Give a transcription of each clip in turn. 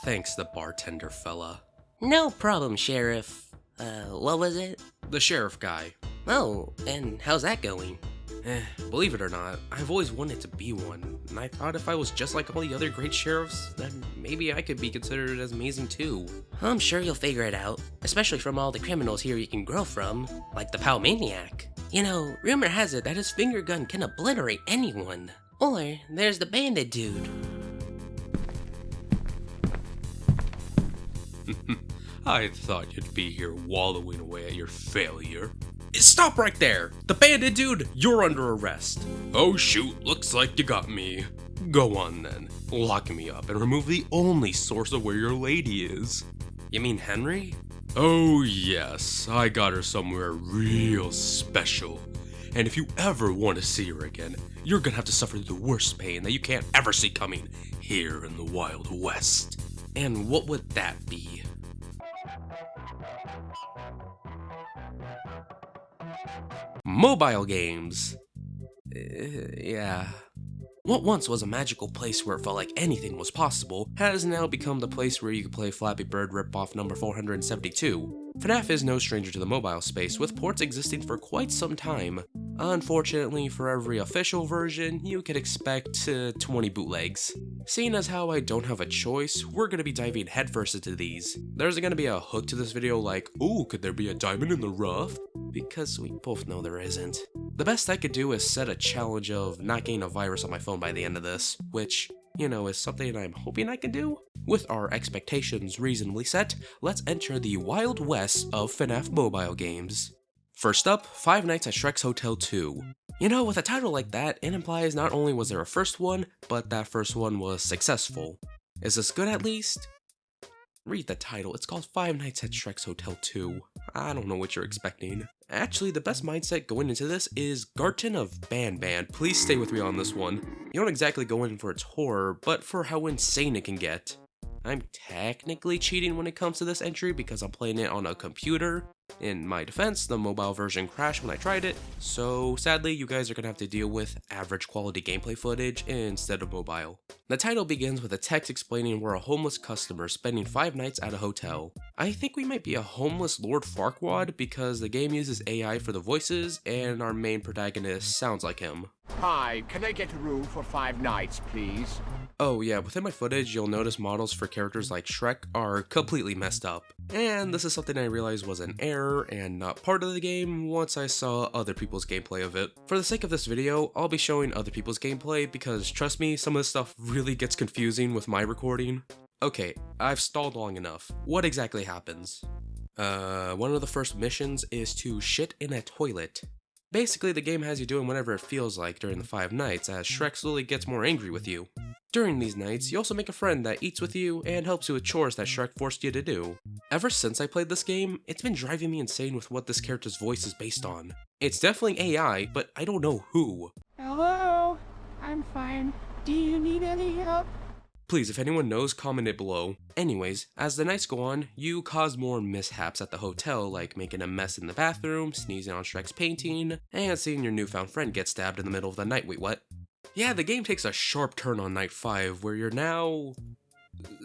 Thanks, the bartender fella. No problem, Sheriff. What was it? The sheriff guy. Oh, and how's that going? Believe it or not, I've always wanted to be one, and I thought if I was just like all the other great sheriffs, then maybe I could be considered as amazing too. I'm sure you'll figure it out, especially from all the criminals here you can grow from, like the Pal Maniac. You know, rumor has it that his finger gun can obliterate anyone. Or there's the Bandit Dude. I thought you'd be here wallowing away at your failure. Stop right there! The Bandit Dude, you're under arrest. Oh shoot, looks like you got me. Go on then, lock me up and remove the only source of where your lady is. You mean Henry? Oh yes, I got her somewhere real special. And if you ever want to see her again, you're gonna have to suffer the worst pain that you can't ever see coming here in the Wild West. And what would that be? Mobile games. Yeah. What once was a magical place where it felt like anything was possible has now become the place where you can play Flappy Bird ripoff number 472. FNAF is no stranger to the mobile space, with ports existing for quite some time. Unfortunately, for every official version, you can expect 20 bootlegs. Seeing as how I don't have a choice, we're going to be diving headfirst into these. There's going to be a hook to this video like, ooh, could there be a diamond in the rough? Because we both know there isn't. The best I could do is set a challenge of not getting a virus on my phone by the end of this, which, you know, is something I'm hoping I can do. With our expectations reasonably set, let's enter the Wild West of FNAF mobile games. First up, Five Nights at Shrek's Hotel 2. You know, with a title like that, it implies not only was there a first one, but that first one was successful. Is this good at least? Read the title, it's called Five Nights at Shrek's Hotel 2. I don't know what you're expecting. Actually, the best mindset going into this is Garten of Ban. Please stay with me on this one. You don't exactly go in for its horror, but for how insane it can get. I'm technically cheating when it comes to this entry because I'm playing it on a computer. In my defense, the mobile version crashed when I tried it, so sadly you guys are gonna have to deal with average quality gameplay footage instead of mobile. The title begins with a text explaining we're a homeless customer spending 5 nights at a hotel. I think we might be a homeless Lord Farquaad because the game uses AI for the voices and our main protagonist sounds like him. Hi, can I get a room for 5 nights, please? Oh yeah, within my footage you'll notice models for characters like Shrek are completely messed up. And this is something I realized was an error and not part of the game once I saw other people's gameplay of it. For the sake of this video, I'll be showing other people's gameplay because trust me, some of this stuff really gets confusing with my recording. Okay, I've stalled long enough. What exactly happens? One of the first missions is to shit in a toilet. Basically, the game has you doing whatever it feels like during the 5 nights as Shrek slowly gets more angry with you. During these nights, you also make a friend that eats with you and helps you with chores that Shrek forced you to do. Ever since I played this game, it's been driving me insane with what this character's voice is based on. It's definitely AI, but I don't know who. Hello, I'm fine. Do you need any help? Please, if anyone knows, comment it below. Anyways, as the nights go on, you cause more mishaps at the hotel, like making a mess in the bathroom, sneezing on Shrek's painting, and seeing your newfound friend get stabbed in the middle of the night. Wait, what? Yeah, the game takes a sharp turn on night 5, where you're now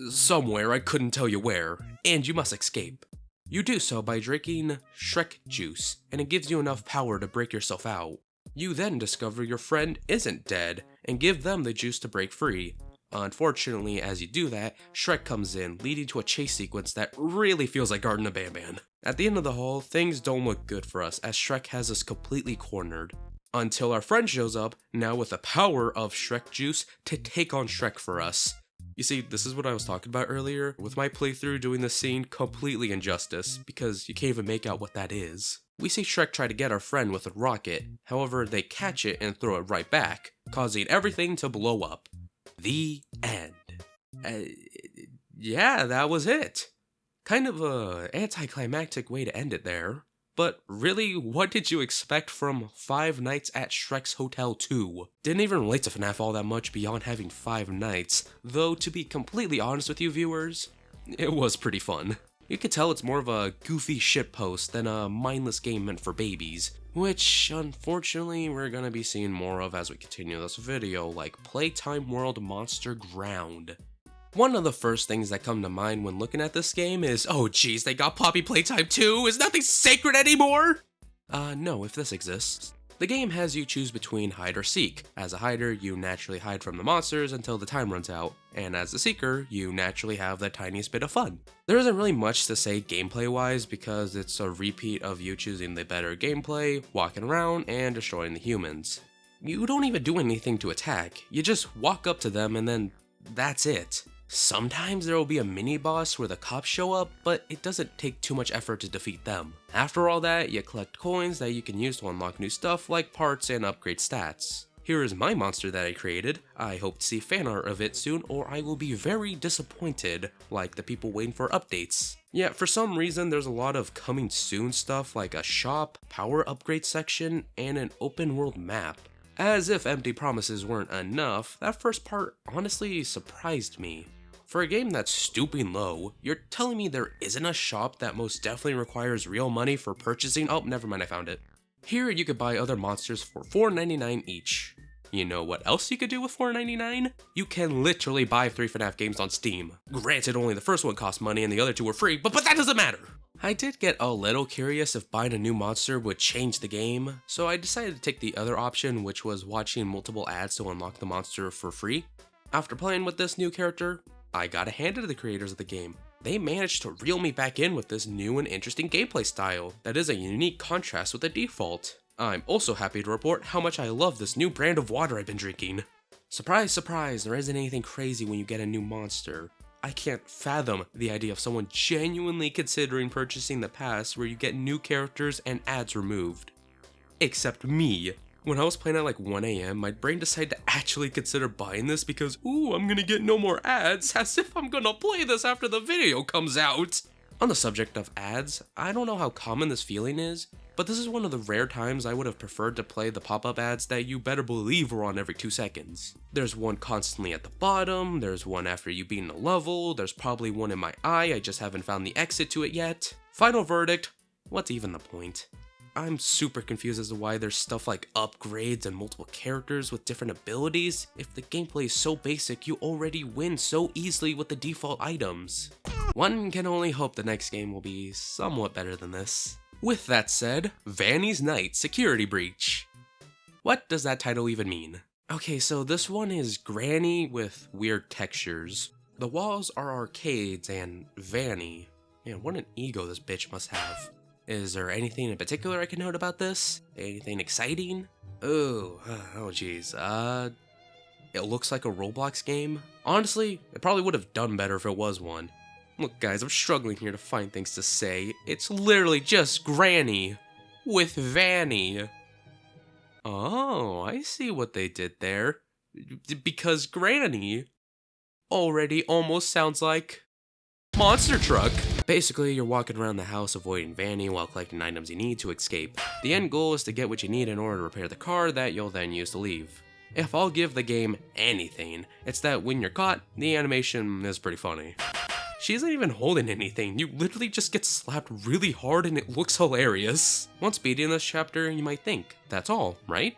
somewhere, I couldn't tell you where, and you must escape. You do so by drinking Shrek juice, and it gives you enough power to break yourself out. You then discover your friend isn't dead, and give them the juice to break free. Unfortunately, as you do that, Shrek comes in, leading to a chase sequence that really feels like Garten of Ban. At the end of the haul, things don't look good for us as Shrek has us completely cornered. Until our friend shows up, now with the power of Shrek juice, to take on Shrek for us. You see, this is what I was talking about earlier, with my playthrough doing this scene completely injustice, because you can't even make out what that is. We see Shrek try to get our friend with a rocket, however they catch it and throw it right back, causing everything to blow up. The end. Yeah, that was it. Kind of a anticlimactic way to end it there. But really, what did you expect from 5 Nights at Shrek's Hotel 2? Didn't even relate to FNAF all that much beyond having 5 nights, though to be completely honest with you viewers, it was pretty fun. You could tell it's more of a goofy shitpost than a mindless game meant for babies, which unfortunately we're gonna be seeing more of as we continue this video, like Playtime World Monster Ground. One of the first things that come to mind when looking at this game is, oh geez, they got Poppy Playtime too? Is nothing sacred anymore? No, if this exists. The game has you choose between hide or seek. As a hider, you naturally hide from the monsters until the time runs out, and as a seeker, you naturally have the tiniest bit of fun. There isn't really much to say gameplay-wise because it's a repeat of you choosing the better gameplay, walking around, and destroying the humans. You don't even do anything to attack, you just walk up to them and then that's it. Sometimes there will be a mini-boss where the cops show up, but it doesn't take too much effort to defeat them. After all that, you collect coins that you can use to unlock new stuff like parts and upgrade stats. Here is my monster that I created. I hope to see fan art of it soon or I will be very disappointed, like the people waiting for updates. Yeah, for some reason there's a lot of coming soon stuff like a shop, power upgrade section, and an open world map. As if empty promises weren't enough, that first part honestly surprised me. For a game that's stooping low, you're telling me there isn't a shop that most definitely requires real money for purchasing? Oh, never mind, I found it. Here you could buy other monsters for $4.99 each. You know what else you could do with $4.99? You can literally buy 3 FNAF games on Steam. Granted, only the first one cost money and the other 2 were free, but that doesn't matter! I did get a little curious if buying a new monster would change the game, so I decided to take the other option, which was watching multiple ads to unlock the monster for free. After playing with this new character, I gotta hand it to the creators of the game. They managed to reel me back in with this new and interesting gameplay style that is a unique contrast with the default. I'm also happy to report how much I love this new brand of water I've been drinking. Surprise, surprise, there isn't anything crazy when you get a new monster. I can't fathom the idea of someone genuinely considering purchasing the pass where you get new characters and ads removed. Except me. When I was playing at like 1 AM, my brain decided to actually consider buying this because, ooh, I'm gonna get no more ads, as if I'm gonna play this after the video comes out! On the subject of ads, I don't know how common this feeling is, but this is one of the rare times I would have preferred to play the pop-up ads that you better believe were on every 2 seconds. There's one constantly at the bottom, there's one after you beat a level, there's probably one in my eye, I just haven't found the exit to it yet. Final verdict, what's even the point? I'm super confused as to why there's stuff like upgrades and multiple characters with different abilities. If the gameplay is so basic, you already win so easily with the default items. One can only hope the next game will be somewhat better than this. With that said, Vanny's Night Security Breach. What does that title even mean? Okay, so this one is Granny with weird textures. The walls are arcades and Vanny. Man, what an ego this bitch must have. Is there anything in particular I can note about this? Anything exciting? Oh geez. It looks like a Roblox game. Honestly, it probably would have done better if it was one. Look guys, I'm struggling here to find things to say. It's literally just Granny with Vanny. Oh, I see what they did there. Because Granny already almost sounds like Monster Truck. Basically, you're walking around the house avoiding Vanny while collecting items you need to escape. The end goal is to get what you need in order to repair the car that you'll then use to leave. If I'll give the game anything, it's that when you're caught, the animation is pretty funny. She isn't even holding anything, you literally just get slapped really hard and it looks hilarious. Once beating this chapter, you might think, that's all, right?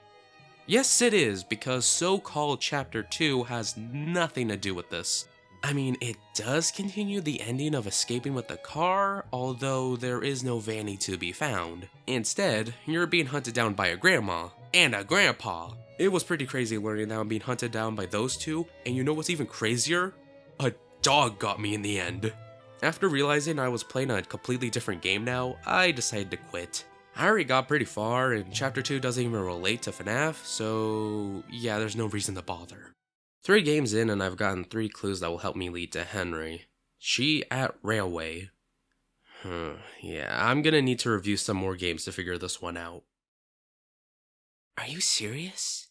Yes it is, because so-called chapter 2 has nothing to do with this. I mean, it does continue the ending of escaping with the car, although there is no Vanny to be found. Instead, you're being hunted down by a grandma and a grandpa. It was pretty crazy learning that I'm being hunted down by those two, and you know what's even crazier? A dog got me in the end. After realizing I was playing a completely different game now, I decided to quit. I already got pretty far, and chapter 2 doesn't even relate to FNAF, so yeah, there's no reason to bother. 3 games in and I've gotten 3 clues that will help me lead to Henry. She at Railway. Yeah, I'm gonna need to review some more games to figure this one out. Are you serious?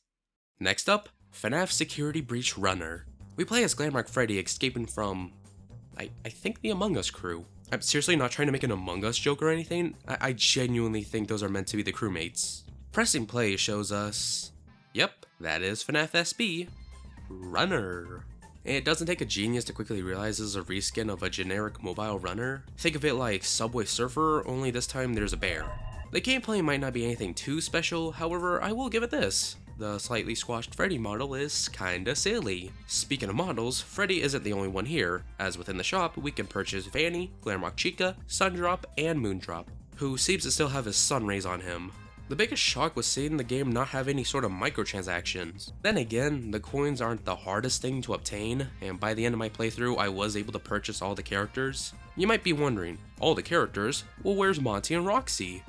Next up, FNAF Security Breach Runner. We play as Glamrock Freddy escaping from, I think the Among Us crew. I'm seriously not trying to make an Among Us joke or anything. I genuinely think those are meant to be the crewmates. Pressing play shows us, yep, that is FNAF SB. Runner. It doesn't take a genius to quickly realize this is a reskin of a generic mobile runner. Think of it like Subway Surfer, only this time there's a bear. The gameplay might not be anything too special, however, I will give it this. The slightly squashed Freddy model is kinda silly. Speaking of models, Freddy isn't the only one here, as within the shop we can purchase Vanny, Glamrock Chica, Sundrop, and Moondrop, who seems to still have his sun rays on him. The biggest shock was seeing the game not have any sort of microtransactions. Then again, the coins aren't the hardest thing to obtain, and by the end of my playthrough I was able to purchase all the characters. You might be wondering, all the characters? Well, where's Monty and Roxy?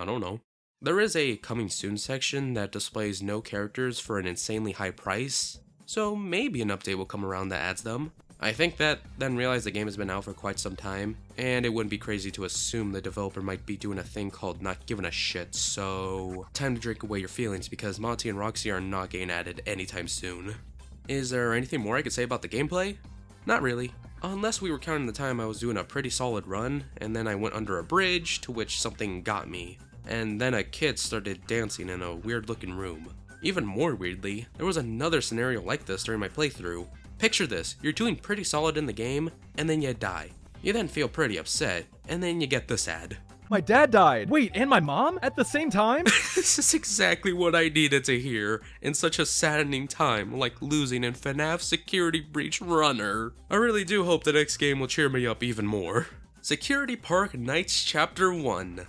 I don't know. There is a coming soon section that displays no characters for an insanely high price, so maybe an update will come around that adds them. I think that, then realized the game has been out for quite some time, and it wouldn't be crazy to assume the developer might be doing a thing called not giving a shit, so time to drink away your feelings because Monty and Roxy are not getting added anytime soon. Is there anything more I could say about the gameplay? Not really. Unless we were counting the time I was doing a pretty solid run, and then I went under a bridge to which something got me, and then a kid started dancing in a weird looking room. Even more weirdly, there was another scenario like this during my playthrough. Picture this, you're doing pretty solid in the game, and then you die. You then feel pretty upset, and then you get this ad. My dad died! Wait, and my mom? At the same time? This is exactly what I needed to hear in such a saddening time, like losing in FNAF Security Breach Runner. I really do hope the next game will cheer me up even more. Security Park Nights Chapter 1.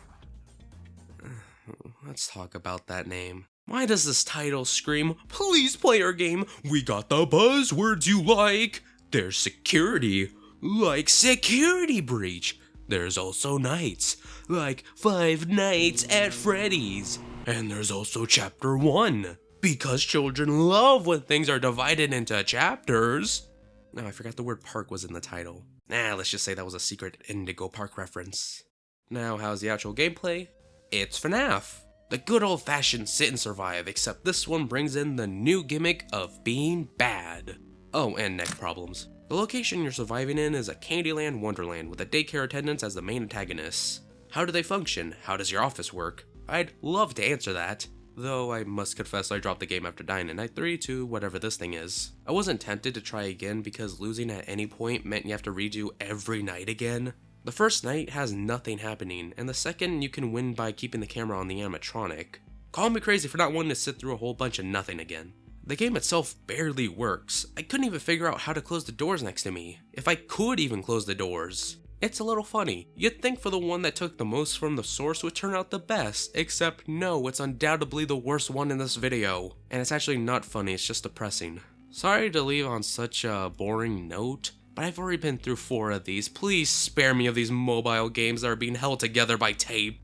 Let's talk about that name. Why does this title scream, please play our game, we got the buzzwords you like. There's security, like security breach. There's also nights, like Five Nights at Freddy's. And there's also chapter 1, because children love when things are divided into chapters. No, I forgot the word park was in the title. Let's just say that was a secret Indigo Park reference. Now, how's the actual gameplay? It's FNAF. The good old-fashioned sit and survive, except this one brings in the new gimmick of being bad. Oh, and neck problems. The location you're surviving in is a Candyland Wonderland with a daycare attendant as the main antagonist. How do they function? How does your office work? I'd love to answer that, though I must confess I dropped the game after dying in night 3 to whatever this thing is. I wasn't tempted to try again because losing at any point meant you have to redo every night again. The first night has nothing happening, and the second you can win by keeping the camera on the animatronic. Call me crazy for not wanting to sit through a whole bunch of nothing again. The game itself barely works. I couldn't even figure out how to close the doors next to me, if I could even close the doors. It's a little funny. You'd think for the one that took the most from the source would turn out the best, except no, it's undoubtedly the worst one in this video. And it's actually not funny, it's just depressing. Sorry to leave on such a boring note, but I've already been through 4 of these. Please spare me of these mobile games that are being held together by tape.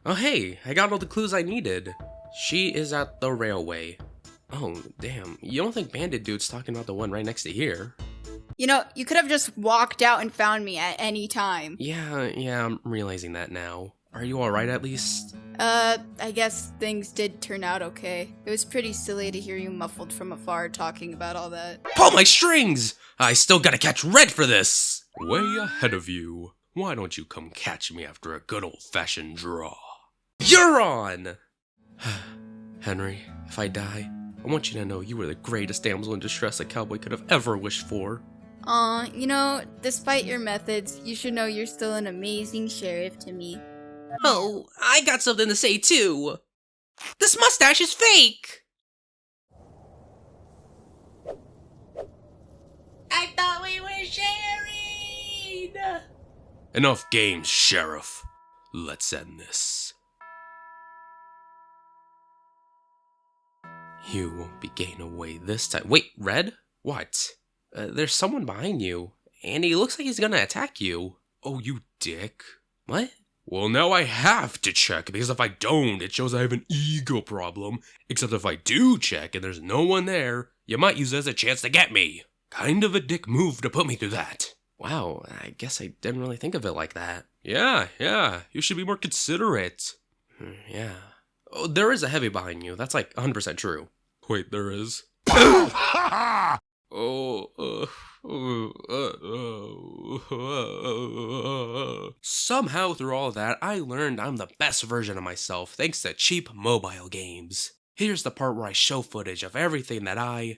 Oh hey, I got all the clues I needed. She is at the railway. Oh damn, you don't think BanditDude's talking about the one right next to here? You know, you could have just walked out and found me at any time. Yeah, I'm realizing that now. Are you alright at least? I guess things did turn out okay. It was pretty silly to hear you muffled from afar talking about all that. Pull my strings! I still gotta catch Red for this! Way ahead of you. Why don't you come catch me after a good old-fashioned draw? You're on! Henry, if I die, I want you to know you were the greatest damsel in distress a cowboy could have ever wished for. Aw, you know, despite your methods, you should know you're still an amazing sheriff to me. Oh, I got something to say too. This mustache is fake! I thought we were sharing! Enough games, Sheriff. Let's end this. You won't be getting away this time. Wait, Red? What? There's someone behind you, and he looks like he's gonna attack you. Oh, you dick. What? Well, now I have to check, because if I don't, it shows I have an ego problem. Except if I do check and there's no one there, you might use it as a chance to get me. Kind of a dick move to put me through that. Wow, I guess I didn't really think of it like that. Yeah, you should be more considerate. Yeah. Oh, there is a heavy behind you, that's like 100% true. Wait, there is? Somehow through all of that, I learned I'm the best version of myself thanks to cheap mobile games. Here's the part where I show footage of everything that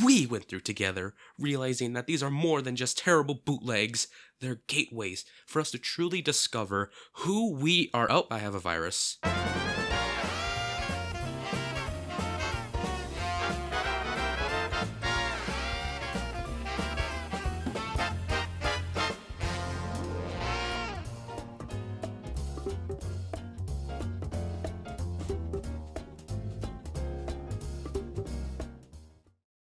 we went through together, realizing that these are more than just terrible bootlegs. They're gateways for us to truly discover who we are. Oh, I have a virus.